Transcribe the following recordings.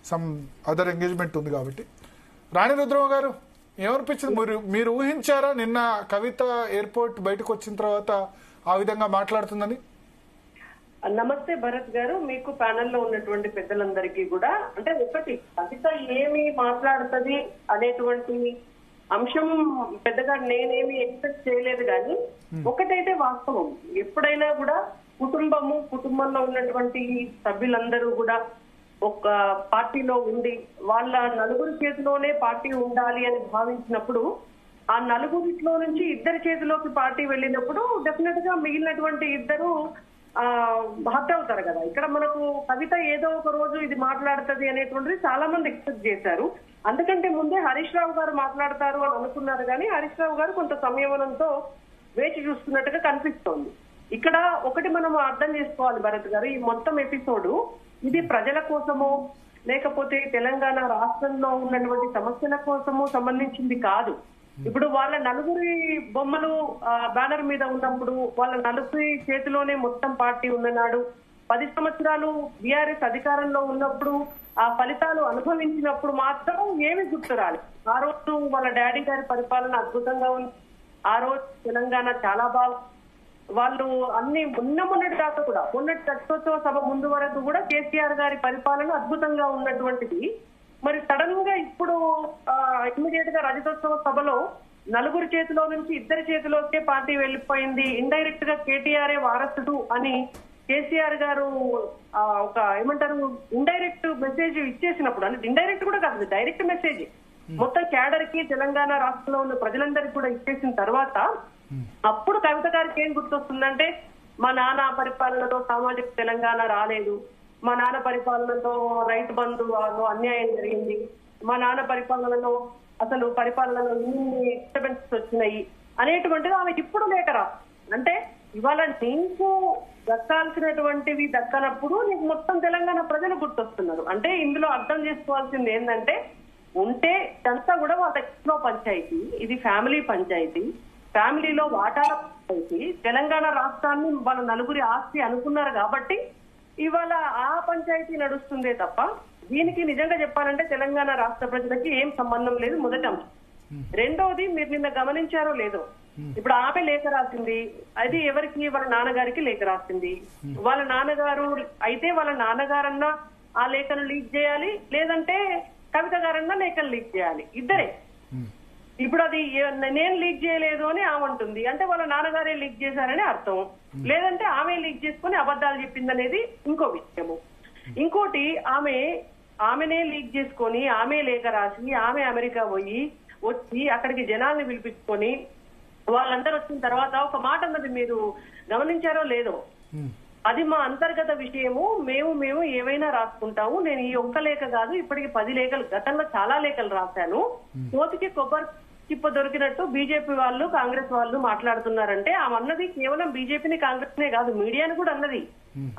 Some other engagement ఉంది కాబట్టి. రాణి రుద్రమ గారు ఏమనిపించింది? మీరు ఊహించారా నిన్న కవిత ఎయిర్పోర్ట్ బయటకు వచ్చిన తర్వాత ఆ విధంగా మాట్లాడుతుందని? నమస్తే భరత్ గారు, మీకు ప్యానెల్లో ఉన్నటువంటి పెద్దలందరికీ కూడా. అంటే ఒకటి, కవిత ఏమి మాట్లాడుతుంది అనేటువంటి అంశం పెద్దగా నేనేమి ఎక్స్పెక్ట్ చేయలేదు. కానీ ఒకటైతే వాస్తవం, ఎప్పుడైనా కూడా కుటుంబంలో ఉన్నటువంటి సభ్యులందరూ కూడా ఒక పార్టీలో ఉండి వాళ్ళ నలుగురి చేతిలోనే పార్టీ ఉండాలి అని భావించినప్పుడు, ఆ నలుగురిలో నుంచి ఇద్దరి చేతిలోకి పార్టీ వెళ్ళినప్పుడు డెఫినెట్ గా మిగిలినటువంటి ఇద్దరు హర్ట్ అవుతారు కదా. ఇక్కడ మనకు కవిత ఏదో ఒక రోజు ఇది మాట్లాడుతుంది అనేటువంటిది చాలా మంది ఎక్స్పెక్ట్ చేశారు. అందుకంటే ముందే హరీష్ రావు గారు మాట్లాడతారు అని అనుకున్నారు. కానీ హరీష్ రావు గారు కొంత సంయమనంతో వేచి చూస్తున్నట్టుగా కనిపిస్తోంది. ఇక్కడ ఒకటి మనం అర్థం చేసుకోవాలి భరత్ గారు, ఈ మొత్తం ఎపిసోడ్ ఇది ప్రజల కోసమో లేకపోతే తెలంగాణ రాష్ట్రంలో ఉన్నటువంటి సమస్యల కోసమో సంబంధించింది కాదు. ఇప్పుడు వాళ్ళ నలుగురి బొమ్మలు బ్యానర్ మీద ఉన్నప్పుడు, వాళ్ళ నలుగురి చేతిలోనే మొత్తం పార్టీ ఉన్ననాడు, 10 సంవత్సరాలు బీఆర్ఎస్ అధికారంలో ఉన్నప్పుడు ఆ ఫలితాలు అనుభవించినప్పుడు మాత్రం ఏమి గుర్తురాలి. ఆ రోజు వాళ్ళ డాడీ గారి పరిపాలన అద్భుతంగా ఉంది. ఆ రోజు తెలంగాణ చాలా బాగా, వాళ్ళు అన్ని మొన్నటి దాకా కూడా, మొన్నటి రజతోత్సవ సభ ముందు వరకు కూడా కేసీఆర్ గారి పరిపాలన అద్భుతంగా ఉన్నటువంటిది. మరి సడన్ గా ఇప్పుడు ఇమ్మీడియట్ గా రజతోత్సవ సభలో నలుగురి చేతిలో నుంచి ఇద్దరి చేతిలోకే పార్టీ వెళ్లిపోయింది, ఇండైరెక్ట్ గా కేటీఆర్ఏ వారసుడు అని కేసీఆర్ గారు ఒక ఏమంటారు ఇండైరెక్ట్ మెసేజ్ ఇచ్చేసినప్పుడు, అంటే ఇండైరెక్ట్ కూడా కాదు, డైరెక్ట్ మెసేజ్ మొత్తం క్యాడర్ కి తెలంగాణ రాష్ట్రంలో ఉన్న ప్రజలందరికీ కూడా ఇచ్చేసిన తర్వాత అప్పుడు కవిత గారికి ఏం గుర్తొస్తుందంటే, మా నాన్న పరిపాలనలో సామాజిక తెలంగాణ రాలేదు, మా నాన్న పరిపాలనలో రైతు బంధువులో అన్యాయం జరిగింది, మా నాన్న పరిపాలనలో అసలు పరిపాలనలో ఇన్ని డిస్టర్బెన్సెస్ వచ్చినాయి అనేటువంటిది ఆమెకి ఇప్పుడు లేఖ రా. అంటే ఇవాళ నీకు దక్కాల్సినటువంటివి దక్కనప్పుడు నీకు మొత్తం తెలంగాణ ప్రజలు గుర్తొస్తున్నారు. అంటే ఇందులో అర్థం చేసుకోవాల్సింది ఏంటంటే, ఉంటే ఇదంతా కూడా వాళ్ళ ఇంట్లో పంచాయతీ, ఇది ఫ్యామిలీ పంచాయతీ, ఫ్యామిలీలో వాటాల పంచాయతీ, తెలంగాణ రాష్ట్రాన్ని వాళ్ళ నలుగురి ఆస్తి అనుకున్నారు కాబట్టి ఇవాళ ఆ పంచాయతీ నడుస్తుందే తప్ప దీనికి నిజంగా చెప్పాలంటే తెలంగాణ రాష్ట్ర ప్రజలకి ఏం సంబంధం లేదు. మొదటి అంశం. రెండోది, మీరు నిన్న గమనించారో లేదో, ఇప్పుడు ఆమె లేఖ రాసింది, అది ఎవరికి? వాళ్ళ నాన్నగారికి లేఖ రాసింది. వాళ్ళ నాన్నగారు అయితే వాళ్ళ నాన్నగారన్నా ఆ లేఖను లీక్ చేయాలి, లేదంటే కవిత గారన్నా లేఖను లీక్ చేయాలి, ఇద్దరే. ఇప్పుడు అది నేను లీక్ చేయలేదు అని ఆమె అంటుంది, అంటే వాళ్ళ నాన్నగారే లీక్ చేశారని అర్థం. లేదంటే ఆమె లీక్ చేసుకుని అబద్ధాలు చెప్పిందనేది ఇంకో విషయము. ఇంకోటి, ఆమెనే లీక్ చేసుకొని ఆమె లేఖ రాసి ఆమె అమెరికా పోయి వచ్చి అక్కడికి జనాల్ని పిలిపించుకొని వాళ్ళందరూ వచ్చిన తర్వాత ఒక మాట అన్నది, మీరు గమనించారో లేదో, అది మా అంతర్గత విషయము, మేము ఏవైనా రాసుకుంటాము, నేను ఈ ఒక్క లేఖ కాదు ఇప్పటికి 10 లేఖలు, గతంలో చాలా లేఖలు రాశాను, కోతికి కొబ్బరి చిప్ప దొరికినట్టు బీజేపీ వాళ్ళు కాంగ్రెస్ వాళ్ళు మాట్లాడుతున్నారంటే ఆమె అన్నది కేవలం బీజేపీని కాంగ్రెస్ నే కాదు, మీడియాని కూడా అన్నది.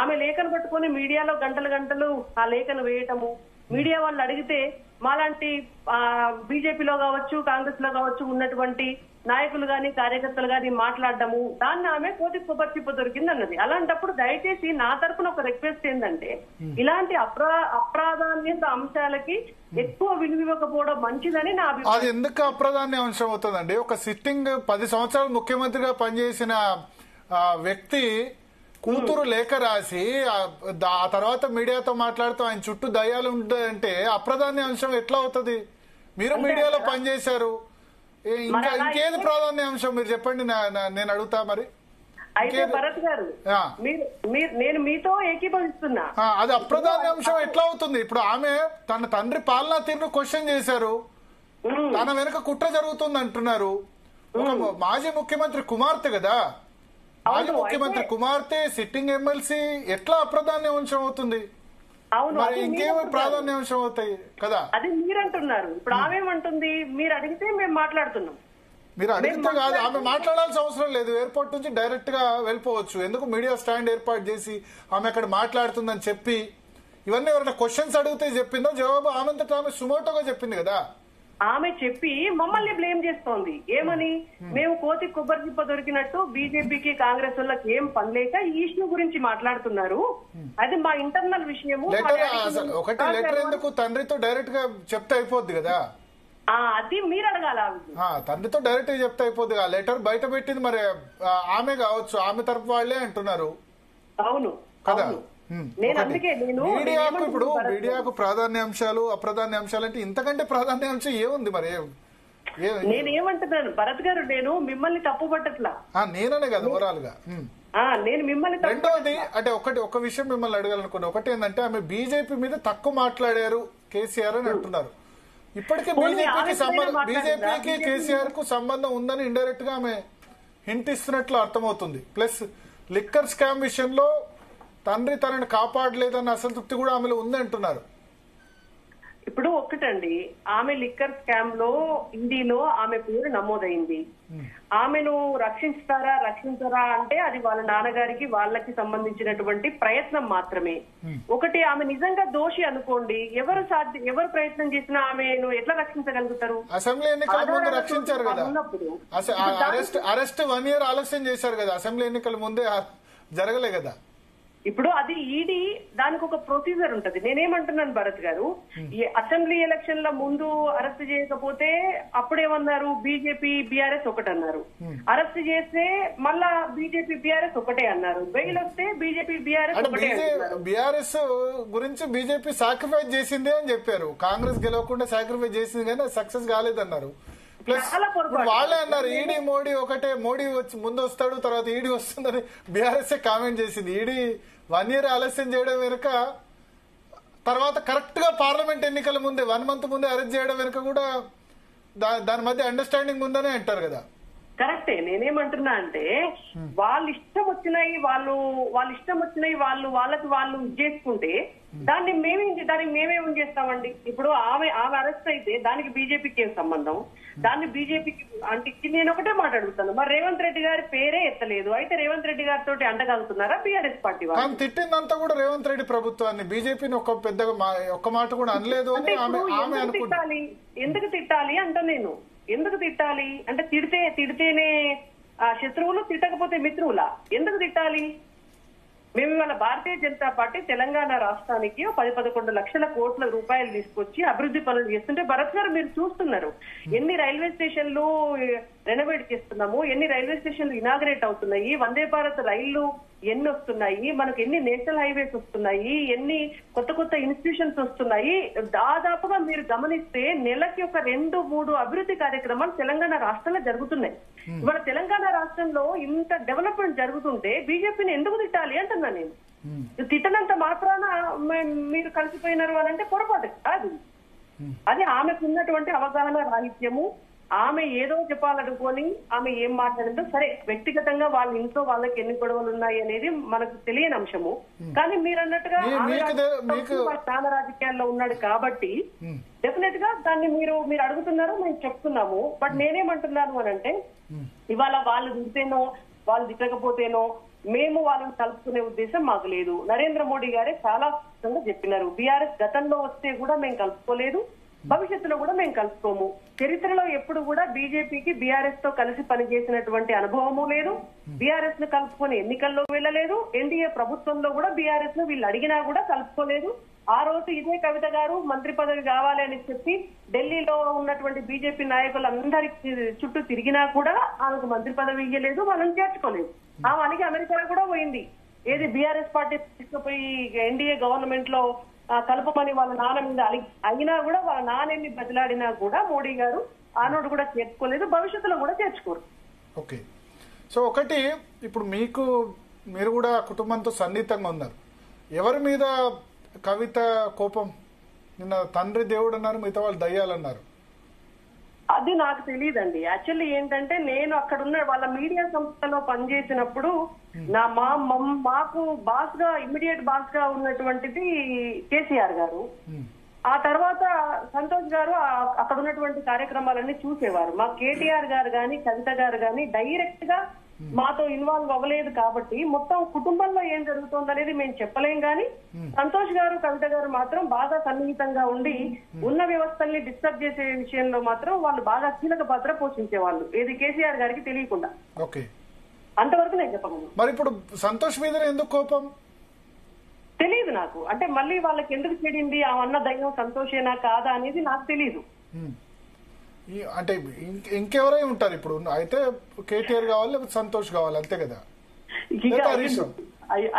ఆమె లేఖను పట్టుకొని మీడియాలో గంటలు ఆ లేఖను వేయటము, మీడియా వాళ్ళు అడిగితే మాలాంటి బీజేపీలో కావచ్చు కాంగ్రెస్ లో కావచ్చు ఉన్నటువంటి నాయకులు గాని కార్యకర్తలు గాని మాట్లాడడము, దాన్ని ఆమె కోతికి కొబ్బరి చిప్ప దొరికింది అన్నది. అలాంటప్పుడు దయచేసి నా తరఫున ఒక రిక్వెస్ట్ ఏంటంటే, ఇలాంటి అప్రాధాన్యత అంశాలకి ఎక్కువ విలువివ్వకపోవడం మంచిదని నా అభిప్రాయం. అది ఎందుకు అప్రాధాన్య అంశం అవుతుందండి? ఒక సిట్టింగ్ 10 సంవత్సరాలు ముఖ్యమంత్రిగా పనిచేసిన వ్యక్తి కూతురు లేఖ రాసి ఆ తర్వాత మీడియాతో మాట్లాడుతూ ఆయన చుట్టూ దయ్యాలు ఉంటాయంటే అప్రాధాన్య అంశం ఎట్లా అవుతుంది? మీరు మీడియాలో పనిచేశారు, ఇంకా ఇంకేది ప్రాధాన్య అంశం మీరు చెప్పండి, నేను అడుగుతా. మరి అయితే భరత్ గారు, నేను మీతో ఏకీభవిస్తున్నా, అది అప్రధాన అంశం ఎట్లా అవుతుంది? ఇప్పుడు ఆమె తన తండ్రి పాలనా తీరును క్వశ్చన్ చేశారు, తన వెనుక కుట్ర జరుగుతుంది అంటున్నారు. ఒక మాజీ ముఖ్యమంత్రి కుమార్తె కదా, మాజీ ముఖ్యమంత్రి కుమార్తె సిట్టింగ్ ఎమ్మెల్సీ ఎట్లా అప్రధాన్య అంశం అవుతుంది? మరి ఇంకేమో ప్రాధాన్యాంశం అవుతాయి కదా. అది మీరంటున్నారు, ఇప్పుడు ఆమెమంటుంది, మీరు అడిగితే మేము మాట్లాడుతున్నాం. మీరు అడిగితే కాదు, ఆమె మాట్లాడాల్సిన అవసరం లేదు, ఎయిర్పోర్ట్ నుంచి డైరెక్ట్ గా వెళ్ళిపోవచ్చు. ఎందుకు మీడియా స్టాండ్ ఏర్పాటు చేసి ఆమె అక్కడ మాట్లాడుతుందని చెప్పి ఇవన్నీ ఎవరైనా క్వశ్చన్స్ అడిగితే చెప్పిందో జవాబు ఆమె సుమోటోగా చెప్పింది కదా. ఆమె చెప్పి మమ్మల్ని బ్లేమ్ చేస్తోంది. ఏమని? మేము కోతి కొబ్బరి చిప్ప దొరికినట్టు బీజేపీకి కాంగ్రెస్ వాళ్ళకి ఏం పనిలేక ఈ ఇష్యూ గురించి మాట్లాడుతున్నారు. అది మా ఇంటర్నల్ విషయము. ఒకటి లెటర్ ఎందుకు తండ్రితో డైరెక్ట్ గా చెప్తే అయిపోద్ది కదా. అది మీరు అడగాల. తండ్రితో డైరెక్ట్ గా చెప్తే అయిపోద్ది. ఆ లెటర్ బయట పెట్టింది మరి ఆమె కావచ్చు, ఆమె తరపు వాళ్లే అంటున్నారు. అవును కదా. మీడియాకు ఇప్పుడు మీడియాకు ప్రాధాన్యాంశాలు అప్రాధాన్యాంశాలు అంటే ఇంతకంటే ప్రాధాన్యాంశం ఏముంది మరి? నేనేమంటున్నాను భరత్ గారు, నేను మిమ్మల్ని తప్పు పట్టట్లా, నేననే కదా ఓవరాల్ గా. నేను మిమ్మల్ని. రెండోది అంటే ఒక విషయం మిమ్మల్ని అడగాలనుకున్నా. ఒకటి ఏంటంటే ఆమె బీజేపీ మీద తక్కువ మాట్లాడారు కేసీఆర్ అని అంటున్నారు. ఇప్పటికే బీజేపీకి కేసీఆర్ కు సంబంధం ఉందని ఇండైరెక్ట్ గా ఆమె హింట్ ఇస్తున్నట్లు అర్థమవుతుంది. ప్లస్ లిక్కర్ స్కామ్ విషయంలో తండ్రి తనని కాపాడలేదన్న అసంతృప్తి కూడా ఆమెలో ఉందంటున్నారు. ఇప్పుడు ఒక్కటండి, ఆమె లిక్కర్ స్కామ్ లో ఇండిలో ఆమె పేరు నమోదైంది. ఆమెను రక్షించరా అంటే అది వాళ్ళ నాన్నగారికి వాళ్ళకి సంబంధించినటువంటి ప్రయత్నం మాత్రమే. ఒకటి, ఆమె నిజంగా దోషి అనుకోండి, ఎవరు ప్రయత్నం చేసినా ఆమెను ఎట్లా రక్షించగలుగుతారు? అసెంబ్లీ ఎన్నికల ముందు రక్షించారు కదా. అరెస్ట్ 1 year ఆలస్యం చేశారు కదా. అసెంబ్లీ ఎన్నికల ముందే జరగలే కదా. ఇప్పుడు అది ఈడీ, దానికి ఒక ప్రొసీజర్ ఉంటది. నేనేమంటున్నాను భరత్ గారు, ఈ అసెంబ్లీ ఎలక్షన్ల ముందు అరెస్ట్ చేయకపోతే అప్పుడేమన్నారు, బీజేపీ బీఆర్ఎస్ ఒకటి అన్నారు. అరెస్ట్ చేస్తే మళ్ళా బీజేపీ బీఆర్ఎస్ ఒకటే అన్నారు. బెయిల్ వస్తే బీజేపీ బీఆర్ఎస్ ఒకటే. బీఆర్ఎస్ గురించి బీజేపీ సాక్రిఫైస్ చేసిందే అని చెప్పారు. కాంగ్రెస్ గెలవకుండా సాక్రిఫైస్ చేసింది కానీ సక్సెస్ కాలేదన్నారు. ప్లస్ వాళ్ళే అన్నారు ఈడీ మోడీ ఒకటే, మోడీ వచ్చి ముందు వస్తాడు తర్వాత ఈడీ వస్తుందని బీఆర్ఎస్ కామెంట్ చేసింది. ఈడీ 1 year ఆలస్యం చేయడం వెనుక, తర్వాత కరెక్ట్ గా పార్లమెంట్ ఎన్నికల ముందే 1 month ముందే అరెస్ట్ చేయడం వెనుక కూడా దాని మధ్య అండర్స్టాండింగ్ ఉందని అంటారు కదా. కరెక్టే. నేనేమంటున్నా అంటే వాళ్ళ ఇష్టం వచ్చినాయి వాళ్ళకి వాళ్ళు చేసుకుంటే దానికి మేమేం చేస్తామండి? ఇప్పుడు ఆమె అరెస్ట్ అయితే దానికి బీజేపీకి ఏం సంబంధం? దాన్ని బీజేపీకి అంటే నేను ఒకటే మాట్లాడుతాను, మరి రేవంత్ రెడ్డి గారి పేరే ఎత్తలేదు, అయితే రేవంత్ రెడ్డి గారితో అంటగలుగుతున్నారా బీఆర్ఎస్ పార్టీ వాళ్ళు? తిట్టిందంతా కూడా రేవంత్ రెడ్డి ప్రభుత్వాన్ని, బీజేపీని ఒక్క మాట కూడా అనలేదు అని ఎందుకు తిట్టాలి అంట నేను. ఎందుకు తిట్టాలి అంటే తిడితేనే శత్రువులు, తిట్టకపోతే మిత్రువులా? ఎందుకు తిట్టాలి? మేము ఇవాళ భారతీయ జనతా పార్టీ తెలంగాణ రాష్ట్రానికి 10-11 లక్షల కోట్ల రూపాయలు తీసుకొచ్చి అభివృద్ధి పనులు చేస్తుంటే భరత్ గారు మీరు చూస్తున్నారు, ఎన్ని రైల్వే స్టేషన్లు రెనోవేట్ చేస్తున్నాము, ఎన్ని రైల్వే స్టేషన్లు ఇనాగ్రేట్ అవుతున్నాయి, వందే భారత్ రైళ్లు ఎన్ని వస్తున్నాయి, మనకు ఎన్ని నేషనల్ హైవేస్ వస్తున్నాయి, ఎన్ని కొత్త ఇన్స్టిట్యూషన్స్ వస్తున్నాయి. దాదాపుగా మీరు గమనిస్తే నెలకి ఒక 2-3 అభివృద్ధి కార్యక్రమాలు తెలంగాణ రాష్ట్రంలో జరుగుతున్నాయి. ఇవాళ తెలంగాణ రాష్ట్రంలో ఇంత డెవలప్మెంట్ జరుగుతుంటే బీజేపీని ఎందుకు తిట్టాలి అంటున్నా నేను. తిట్టనంత మాత్రాన మీరు కలిసిపోయినారు అని అంటే పొరపాటు కాదు. అది ఆమెకు ఉన్నటువంటి అవగాహన రాహిత్యము. ఆమె ఏదో చెప్పాలనుకొని ఆమె ఏం మాట్లాడిందో సరే, వ్యక్తిగతంగా వాళ్ళ ఇంట్లో వాళ్ళకి ఎన్ని గొడవలు ఉన్నాయి అనేది మనకు తెలియని అంశము. కానీ మీరు అన్నట్టుగా స్థాన రాజకీయాల్లో ఉన్నాడు కాబట్టి డెఫినెట్ గా దాన్ని మీరు అడుగుతున్నారు, మేము చెప్తున్నాము. బట్ నేనేమంటున్నాను అని అంటే ఇవాళ వాళ్ళు తిడితేనో వాళ్ళు తిట్టకపోతేనో మేము వాళ్ళని కలుపుకునే ఉద్దేశం మాకు లేదు. నరేంద్ర మోడీ గారే చాలా స్పష్టంగా చెప్పినారు, బీఆర్ఎస్ గతంలో వస్తే కూడా మేము కలుపుకోలేదు, భవిష్యత్తులో కూడా మేము కలుసుకోము. చరిత్రలో ఎప్పుడు కూడా బీజేపీకి బీఆర్ఎస్ తో కలిసి పనిచేసినటువంటి అనుభవము లేదు. బీఆర్ఎస్ ను కలుపుకొని ఎన్నికల్లో వెళ్ళలేదు. ఎన్డీఏ ప్రభుత్వంలో కూడా బీఆర్ఎస్ ను వీళ్ళు అడిగినా కూడా కలుపుకోలేదు. ఆ రోజు ఇదే కవిత గారు మంత్రి పదవి కావాలి అని చెప్పి ఢిల్లీలో ఉన్నటువంటి బీజేపీ నాయకులందరికి చుట్టూ తిరిగినా కూడా ఆమెకు మంత్రి పదవి ఇయ్యలేదు, వాళ్ళని చేర్చుకోలేదు. ఆమె అలిగి అమెరికాలో కూడా పోయింది. ఏది బీఆర్ఎస్ పార్టీ తీసుకుపోయి ఎన్డీఏ గవర్నమెంట్ లో కలుపమని వాళ్ళ నాన్న మీద అయినా కూడా వాళ్ళ నాన్నని బదిలాడినా కూడా మోడీ గారు ఆనోడు కూడా చేర్చుకోలేదు, భవిష్యత్తులో కూడా చేర్చుకోరు. ఓకే. సో ఒకటి, ఇప్పుడు మీరు కూడా కుటుంబంతో సన్నిహితంగా ఉన్నారు. ఎవరి మీద కవిత కోపం? నిన్న తండ్రి దేవుడు అన్నారు, మిగతా వాళ్ళు దయ్యాలన్నారు. అది నాకు తెలియదండి. యాక్చువల్లీ ఏంటంటే నేను అక్కడ ఉన్న వాళ్ళ మీడియా సంస్థలో పనిచేసినప్పుడు మాకు బాస్ గా ఇమ్మీడియట్ బాస్ గా ఉన్నటువంటిది కేసీఆర్ గారు. ఆ తర్వాత సంతోష్ గారు అక్కడ ఉన్నటువంటి కార్యక్రమాలన్నీ చూసేవారు. మా కేటీఆర్ గారు గాని కవిత గారు గాని డైరెక్ట్ గా మాతో ఇన్వాల్వ్ అవ్వలేదు కాబట్టి మొత్తం కుటుంబంలో ఏం జరుగుతోంది అనేది మేము చెప్పలేం గాని సంతోష్ గారు కవిత గారు మాత్రం బాగా సన్నిహితంగా ఉండి ఉన్న వ్యవస్థల్ని డిస్టర్బ్ చేసే విషయంలో మాత్రం వాళ్ళు బాగా కీలక పాత్ర పోషించేవాళ్ళు, ఏది కేసీఆర్ గారికి తెలియకుండా. ఓకే, అంతవరకు నేను చెప్పగలను. మరి ఇప్పుడు సంతోష్ మీద ఎందుకు కోపం తెలియదు నాకు. అంటే మళ్ళీ వాళ్ళకి ఎందుకు చెడింది, ఆ అన్న దైవం సంతోషేనా కాదా అనేది నాకు తెలియదు. అంటే ఇంకెవరై ఉంటారు ఇప్పుడు? అయితే కేటీఆర్ కావాలి, లేకపోతే సంతోష్ కావాలి, అంతే కదా?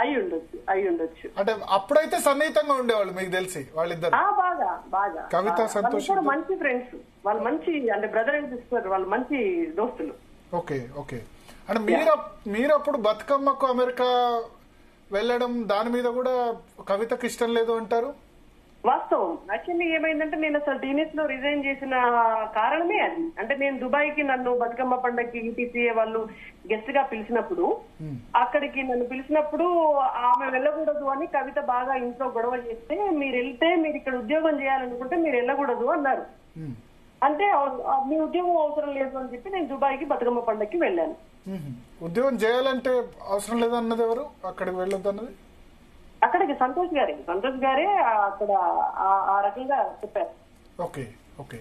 అయి ఉండొచ్చు. అంటే అప్పుడైతే సన్నిహితంగా ఉండేవాళ్ళు మీకు తెలిసి వాళ్ళిద్దరు బాగా బాగా. కవిత, సంతోష్ మంచి ఫ్రెండ్స్ వాళ్ళు, మంచి అంటే బ్రదర్ అండ్ సిస్టర్ వాళ్ళు, మంచి దోస్తులు. Okay okay. అంటే మీరు అప్పుడు బతుకమ్మకు అమెరికా వెళ్ళడం దాని మీద కూడా కవితకు ఇష్టం లేదు అంటారు? వాస్తవం. యాక్చువల్లీ ఏమైందంటే నేను అసలు టీనేజ్ లో రిజైన్ చేసిన కారణమే అది. అంటే నేను దుబాయ్ కి నన్ను బతుకమ్మ పండగకి ఈటీసీఏ వాళ్ళు గెస్ట్ గా పిలిచినప్పుడు, అక్కడికి నన్ను పిలిచినప్పుడు ఆమె వెళ్ళకూడదు అని కవిత బాగా ఇంట్లో గొడవ చేస్తే, మీరు వెళ్తే మీరు ఇక్కడ ఉద్యోగం చేయాలనుకుంటే మీరు వెళ్ళకూడదు అన్నారు. అంటే మీ ఉద్యోగం అవసరం లేదు అని చెప్పి నేను దుబాయ్ కి బతుకమ్మ పండగకి వెళ్ళాను. ఉద్యోగం చేయాలంటే అవసరం లేదన్నది ఎవరు? అక్కడికి వెళ్ళొద్దు అన్నది అక్కడికి సంతోష్ గారే అక్కడ ఆ రకంగా చెప్పారు. Okay okay.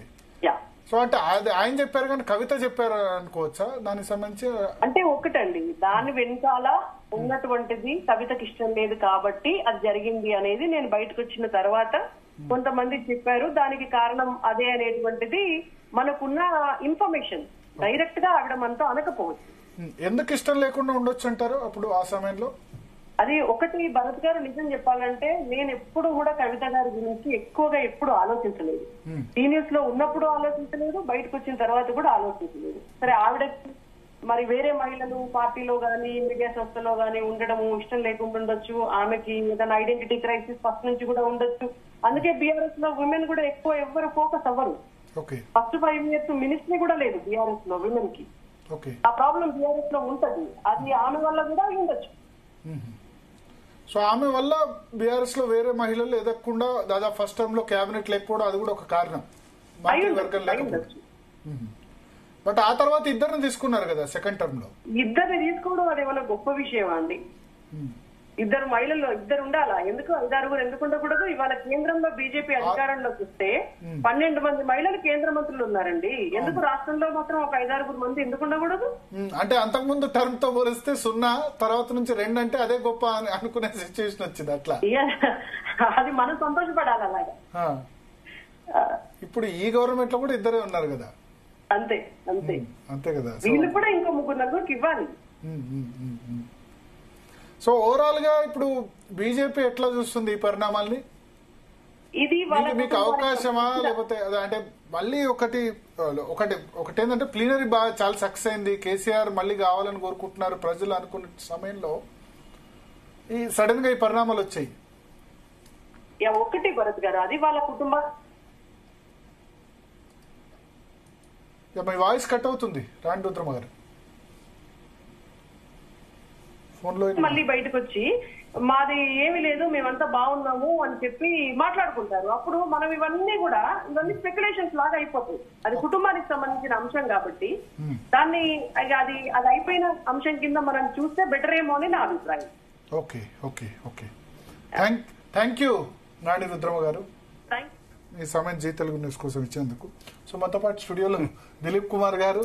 సో అంటే ఆయన చెప్పారు కానీ కవిత చెప్పారు అనుకోవచ్చా దానికి సంబంధించి? అంటే ఒకటండి, దాని వెనకాల ఉన్నటువంటిది కవితకి ఇష్టం లేదు కాబట్టి అది జరిగింది అనేది నేను బయటకు వచ్చిన తర్వాత కొంతమంది చెప్పారు. దానికి కారణం అదే అనేటువంటిది మనకున్న ఇన్ఫర్మేషన్. డైరెక్ట్ గా ఆవిడ మనతో అనకపోవచ్చు. ఎందుకు ఇష్టం లేకుండా ఉండొచ్చు అంటారు అప్పుడు ఆ సమయంలో? అది ఒకటి భరత్ గారు, నిజం చెప్పాలంటే నేను ఎప్పుడు కూడా కవిత గారి గురించి ఎక్కువగా ఎప్పుడు ఆలోచించలేదు. టీనేజ్ లో ఉన్నప్పుడు ఆలోచించలేదు, బయటకు వచ్చిన తర్వాత కూడా ఆలోచించలేదు. సరే, ఆవిడకి మరి వేరే మహిళలు పార్టీలో గానీ మీడియా సంస్థలో గానీ ఉండడము ఇష్టం లేకుండా ఉండొచ్చు. ఆమెకి ఏదైనా ఐడెంటిటీ క్రైసిస్ ఫస్ట్ నుంచి కూడా ఉండొచ్చు. అందుకే బీఆర్ఎస్ లో విమెన్ కూడా ఎక్కువ ఎవ్వరు ఫోకస్ అవ్వరు. ఫస్ట్ 5 years మినిస్ట్రీ కూడా లేదు బీఆర్ఎస్ లో విమెన్ కి. ఆ ప్రాబ్లం బీఆర్ఎస్ లో ఉంటది. అది ఆమె వల్ల కూడా ఉండొచ్చు. సో ఆమె వల్ల బీఆర్ఎస్ లో వేరే మహిళలు ఎదగకుండా దాదాపు ఫస్ట్ టైం లో క్యాబినెట్ లేకపోవడం అది కూడా ఒక కారణం, మంత్రివర్గం లేకపోవడం. బట్ ఆ తర్వాత ఇద్దరిని తీసుకున్నారు కదా సెకండ్ టర్మ్ లో. ఇద్దరిని తీసుకోవడం అది ఏమైనా గొప్ప విషయం అండి? ఇద్దరు మహిళల్లో ఇద్దరు ఉండాలా? ఎందుకు 5-6 ఎందుకు ఉండకూడదు? ఇవాళ కేంద్రంలో బీజేపీ అధికారంలోకి వస్తే 12 మంది మహిళలు కేంద్ర మంత్రులు ఉన్నారండి. ఎందుకు రాష్ట్రంలో మాత్రం ఒక 5-6 మంది ఎందుకు ఉండకూడదు? అంటే అంతకుముందు టర్మ్ తో పోలిస్తే 0, తర్వాత నుంచి 2 అంటే అదే గొప్ప అని అనుకునే సిచ్యువేషన్ వచ్చింది. అట్లా అది మనం సంతోషపడాలి. అలాగా ఇప్పుడు ఈ గవర్నమెంట్ లో కూడా ఇద్దరే ఉన్నారు కదా. అంతే అంతే అంతే కదా. వీళ్ళు కూడా ఇంకో 3-4 ఇవ్వాలి. సో ఓవరాల్ గా ఇప్పుడు బీజేపీ ఎట్లా చూస్తుంది ఈ పరిణామాల్ని? ఇది మీకు అవకాశమా లేకపోతే అంటే మళ్ళీ ఒకటి ఏంటంటే ప్లీనరీ బాగా చాలా సక్సెస్ అయింది, కేసీఆర్ మళ్ళీ కావాలని కోరుకుంటున్నారు ప్రజలు అనుకున్న సమయంలో ఈ సడన్ గా ఈ పరిణామాలు వచ్చాయి. ఒకటి భరత్ గారు, అది వాళ్ళ కుటుంబం. మీ వాయిస్ కట్ అవుతుంది రాణి రుద్రమ గారు ఫోన్ లో. మళ్ళీ బయటకు వచ్చి మాది ఏమి లేదు, మేమంతా బాగున్నాము అని చెప్పి మాట్లాడుకుంటారు. అప్పుడు మనం ఇవన్నీ స్పెక్యులేషన్స్ లాగా అయిపోతాయి. అది కుటుంబానికి సంబంధించిన అంశం కాబట్టి దాన్ని అది అయిపోయిన అంశం కింద మనం చూస్తే బెటర్ ఏమో అని నా అభిప్రాయం. Okay okay okay. Thank you Rani Rudrama garu మీ సమయం జీ తెలుగు న్యూస్ కోసం ఇచ్చేందుకు. సో మనతో పాటు స్టూడియోలో దిలీప్ కుమార్ గారు,